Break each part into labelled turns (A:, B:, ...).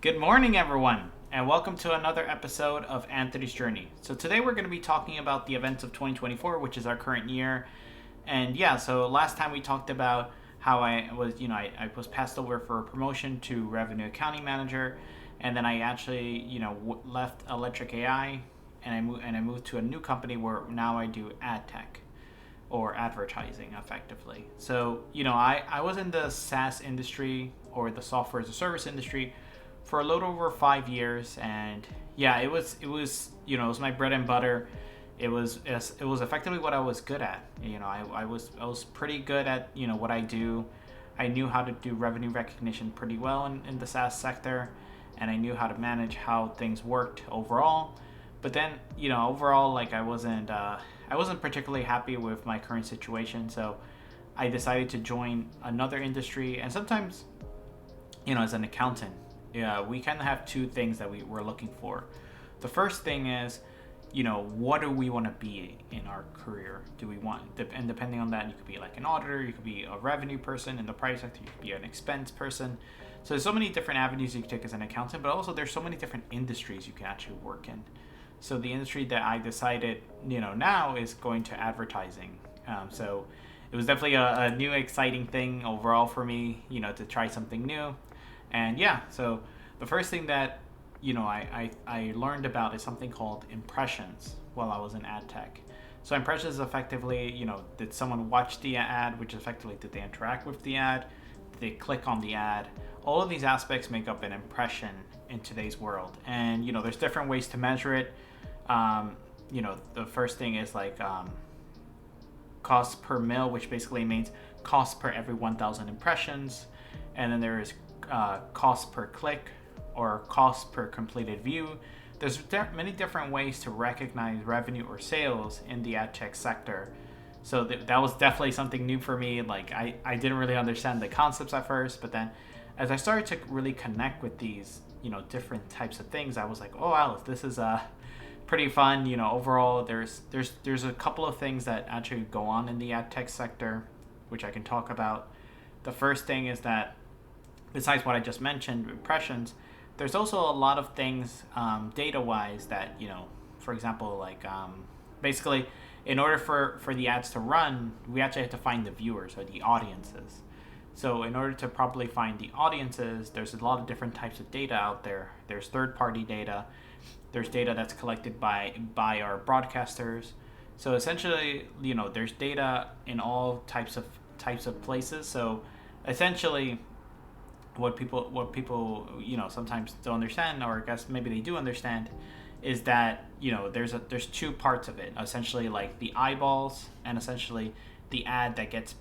A: Good morning, everyone, and welcome to another episode of Anthony's Journey. So today we're going to be talking about the events of 2024, which is our current year. And yeah, so last time we talked about how I was passed over for a promotion to revenue accounting manager, and then I actually, left Electric AI, and I moved to a new company where now I do ad tech or advertising effectively. So, I was in the SaaS industry or the software as a service industry for a little over 5 years, and yeah, it was my bread and butter. It was effectively what I was good at. I was pretty good at what I do. I knew how to do revenue recognition pretty well in the SaaS sector, and I knew how to manage how things worked overall. But then overall, like I wasn't particularly happy with my current situation, so I decided to join another industry. And sometimes, as an accountant, yeah, we kind of have two things that we're looking for. The first thing is, what do we want to be in our career? Do we want, and depending on that, you could be like an auditor, you could be a revenue person in the private sector, you could be an expense person. So there's so many different avenues you can take as an accountant, but also there's so many different industries you can actually work in. So the industry that I decided, now is going to advertising. So it was definitely a new, exciting thing overall for me, to try something new. And yeah, so the first thing that I learned about is something called impressions while I was in ad tech. So impressions is effectively, did someone watch the ad, which effectively did they interact with the ad, did they click on the ad? All of these aspects make up an impression in today's world, and there's different ways to measure it. The first thing is like cost per mil, which basically means cost per every 1,000 impressions, and then there is cost per click or cost per completed view. There's many different ways to recognize revenue or sales in the ad tech sector. So that was definitely something new for me. Like I didn't really understand the concepts at first, but then as I started to really connect with these, different types of things, I was like, oh wow, this is pretty fun. Overall, there's a couple of things that actually go on in the ad tech sector, which I can talk about. The first thing is that besides what I just mentioned, impressions, there's also a lot of things data-wise that, for example, like basically, in order for the ads to run, we actually have to find the viewers or the audiences. So in order to properly find the audiences, there's a lot of different types of data out there. There's third-party data. There's data that's collected by our broadcasters. So essentially, there's data in all types of places. So essentially, what people sometimes don't understand, or I guess maybe they do understand, is that there's two parts of it. Essentially, like the eyeballs, and essentially the ad that gets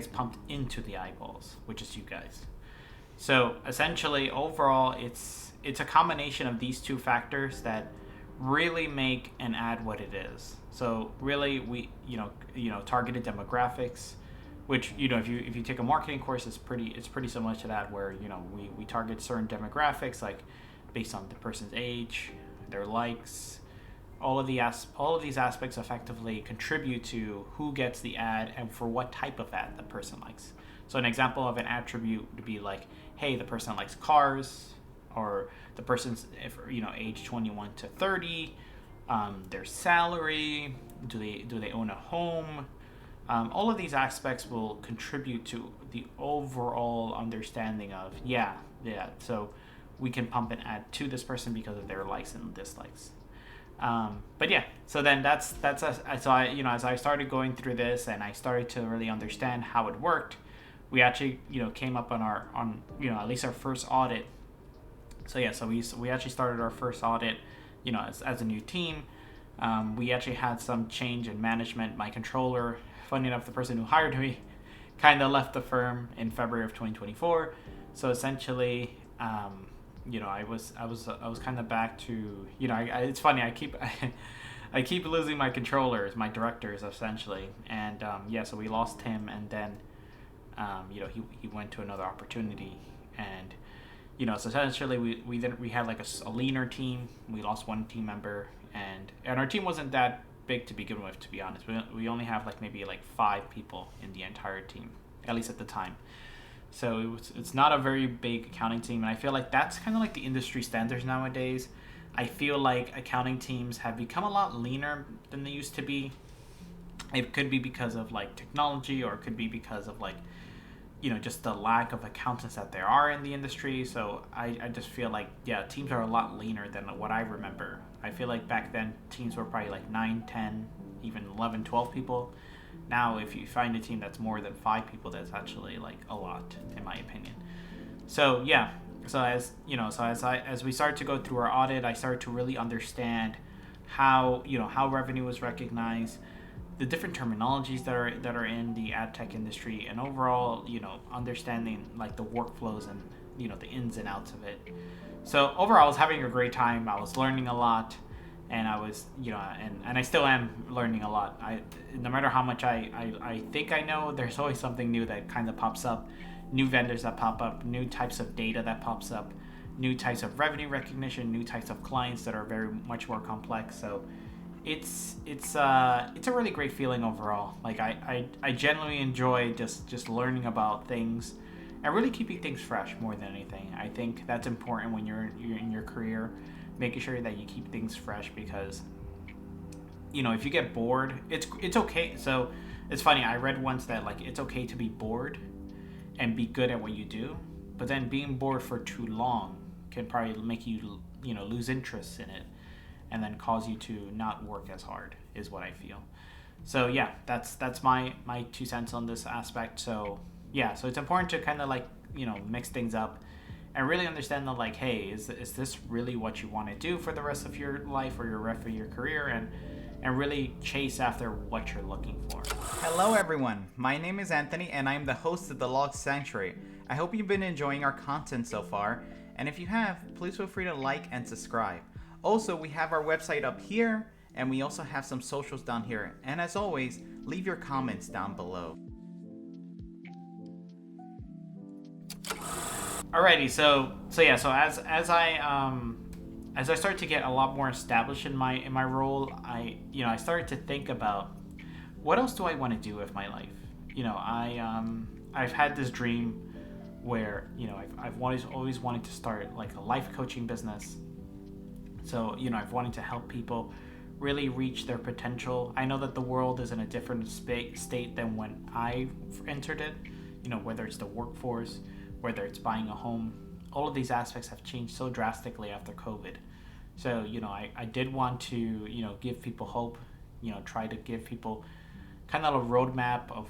A: pumped into the eyeballs, which is you guys. So essentially, overall, it's a combination of these two factors that really make an ad what it is. So really, we targeted demographics, which if you take a marketing course, it's pretty similar to that, where we target certain demographics, like based on the person's age, their likes. All of these aspects effectively contribute to who gets the ad and for what type of ad the person likes. So an example of an attribute would be like, hey, the person likes cars, or the person's age 21 to 30, their salary, do they own a home. All of these aspects will contribute to the overall understanding of so we can pump an ad to this person because of their likes and dislikes. But yeah, so then so as I started going through this and I started to really understand how it worked, we actually came up on at least our first audit. So yeah, so we actually started our first audit, as a new team. We actually had some change in management. My controller, funny enough, the person who hired me, kind of left the firm in February of 2024. So essentially, I was kind of back to, it's funny, I keep losing my controllers, my directors essentially, and so we lost him, and then he went to another opportunity, and so essentially we had like a leaner team. We lost one team member, and our team wasn't that big to begin with, to be honest. We only have maybe 5 people in the entire team, at least at the time. So it's not a very big accounting team, and I feel like that's kind of like the industry standards nowadays. I feel like accounting teams have become a lot leaner than they used to be. It could be because of like technology, or it could be because of like just the lack of accountants that there are in the industry. So I just feel like, yeah, teams are a lot leaner than what I remember. I feel like back then teams were probably like 9, 10, even 11, 12 people. Now if you find a team that's more than 5 people, that's actually like a lot, in my opinion. So yeah, so as we started to go through our audit, I started to really understand how revenue was recognized, the different terminologies that are in the ad tech industry, and overall, understanding like the workflows and the ins and outs of it. So overall, I was having a great time. I was learning a lot, and I was and I still am learning a lot. No matter how much I think I know, there's always something new that kind of pops up, new vendors that pop up, new types of data that pops up, new types of revenue recognition, new types of clients that are very much more complex. So it's a really great feeling overall. Like I genuinely enjoy just learning about things and really keeping things fresh more than anything. I think that's important when you're in your career, making sure that you keep things fresh, because if you get bored, it's okay. So it's funny, I read once that like it's okay to be bored and be good at what you do, but then being bored for too long can probably make you lose interest in it, and then cause you to not work as hard, is what I feel. So yeah, that's my 2 cents on this aspect. So yeah, so it's important to kind of like mix things up and really understand that, like, hey, is this really what you want to do for the rest of your life or your rest of your career, and really chase after what you're looking for.
B: Hello everyone, my name is Anthony and I'm the host of TheLostSanctuary. I hope you've been enjoying our content so far, and if you have, please feel free to like and subscribe. Also, we have our website up here, and we also have some socials down here, and as always, leave your comments down below.
A: Alrighty, so as I started to get a lot more established in my role, I started to think about what else do I want to do with my life. I've had this dream where I've always wanted to start like a life coaching business. So I've wanted to help people really reach their potential. I know that the world is in a different state than when I entered it. Whether it's the workforce, whether it's buying a home, all of these aspects have changed so drastically after COVID. So I did want to give people hope, try to give people kind of a roadmap of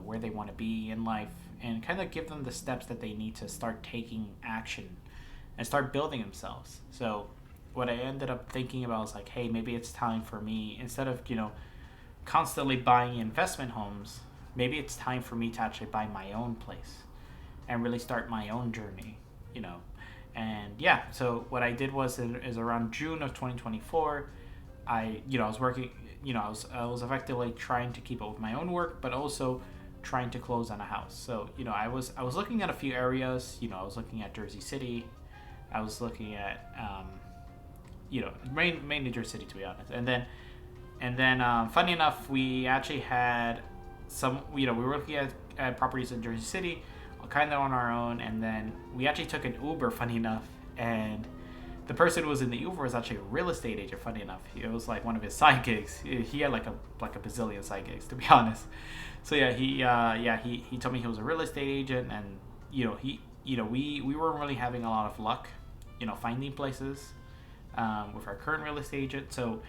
A: where they want to be in life, and kind of give them the steps that they need to start taking action and start building themselves. So what I ended up thinking about was like, hey, maybe it's time for me, instead of constantly buying investment homes, maybe it's time for me to actually buy my own place and really start my own journey. And yeah, so what I did was is around June of 2024, I was working, I was effectively trying to keep up with my own work, but also trying to close on a house. So I was looking at a few areas. I was looking at Jersey City, I was looking at main New Jersey City, to be honest. And then funny enough, we actually had some, we were looking at properties in Jersey City, kind of on our own, and then we actually took an Uber, funny enough, and the person who was in the Uber was actually a real estate agent, funny enough. It was like one of his side gigs. He had like a bazillion side gigs, to be honest. So yeah, he told me he was a real estate agent, and we weren't really having a lot of luck, finding places with our current real estate agent. So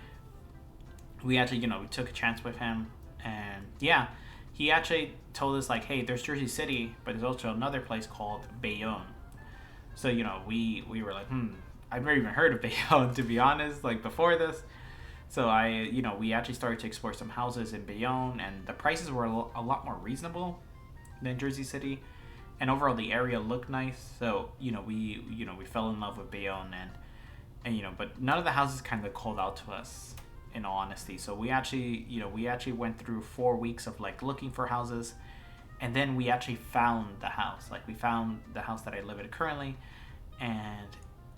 A: we actually, we took a chance with him, and yeah, he actually told us like, hey, there's Jersey City, but there's also another place called Bayonne. So we were like, I've never even heard of Bayonne, to be honest, like before this. So we actually started to explore some houses in Bayonne, and the prices were a lot more reasonable than Jersey City, and overall the area looked nice. So we fell in love with Bayonne, and but none of the houses kind of called out to us, in all honesty. So we actually went through 4 weeks of like looking for houses, and then we actually found the house. Like we found the house that I live in currently, and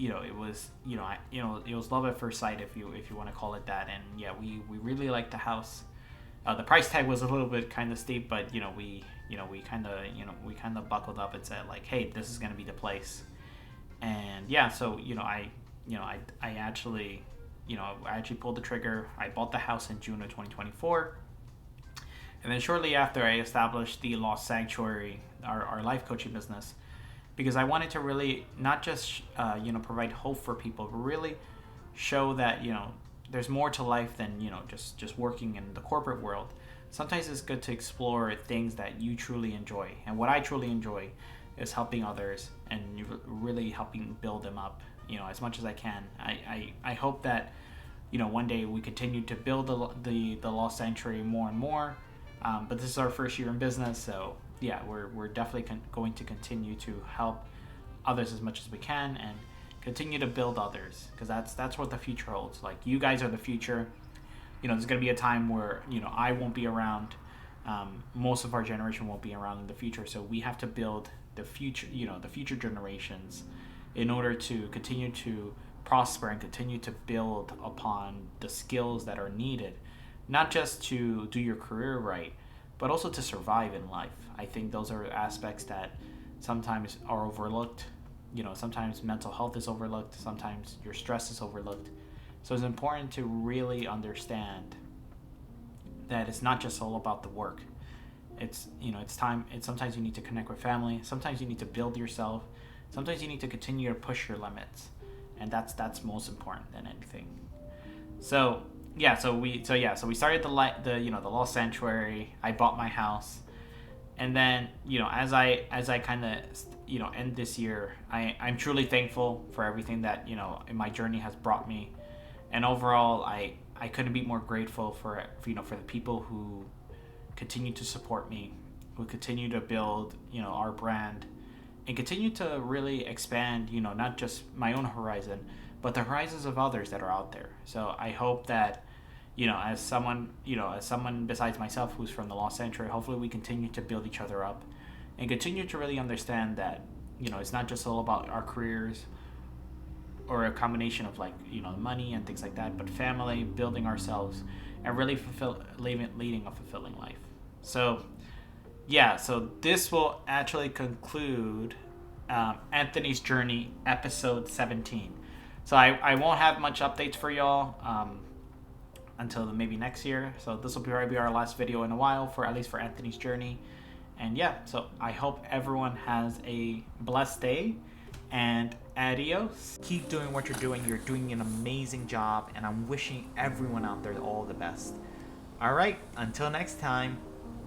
A: it was it was love at first sight, if you want to call it that. And yeah, we really liked the house. The price tag was a little bit kind of steep, but we kind of buckled up and said like, hey, this is going to be the place. And yeah, so I actually pulled the trigger. I bought the house in June of 2024. And then shortly after, I established the Lost Sanctuary, our life coaching business, because I wanted to really not just provide hope for people, but really show that there's more to life than just working in the corporate world. Sometimes it's good to explore things that you truly enjoy, and what I truly enjoy is helping others and really helping build them up as much as I can. I hope that one day we continue to build the Lost Sanctuary more and more. But this is our first year in business, so yeah, we're definitely going to continue to help others as much as we can and continue to build others, because that's what the future holds. Like, you guys are the future. There's going to be a time where I won't be around. Most of our generation won't be around in the future, so we have to build the future. The future generations, in order to continue to prosper and continue to build upon the skills that are needed, not just to do your career right, but also to survive in life. I think those are aspects that sometimes are overlooked. Sometimes mental health is overlooked, sometimes your stress is overlooked. So it's important to really understand that it's not just all about the work. It's time. Sometimes you need to connect with family. Sometimes you need to build yourself. Sometimes you need to continue to push your limits, and that's most important than anything. So we started the Lost Sanctuary. I bought my house, and then as I kind of end this year, I'm truly thankful for everything that my journey has brought me, and overall I couldn't be more grateful for the people who continue to support me, who continue to build our brand, and continue to really expand not just my own horizon, but the horizons of others that are out there. So I hope that as someone besides myself who's from the Lost Sanctuary, hopefully we continue to build each other up and continue to really understand that it's not just all about our careers or a combination of money and things like that, but family, building ourselves, and really leading a fulfilling life. So so this will actually conclude Anthony's Journey episode 17. So I won't have much updates for y'all until maybe next year. So this will probably be our last video in a while, at least for Anthony's Journey. And so I hope everyone has a blessed day, and adios. Keep doing what you're doing. You're doing an amazing job, and I'm wishing everyone out there all the best. All right, until next time,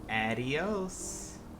A: adios.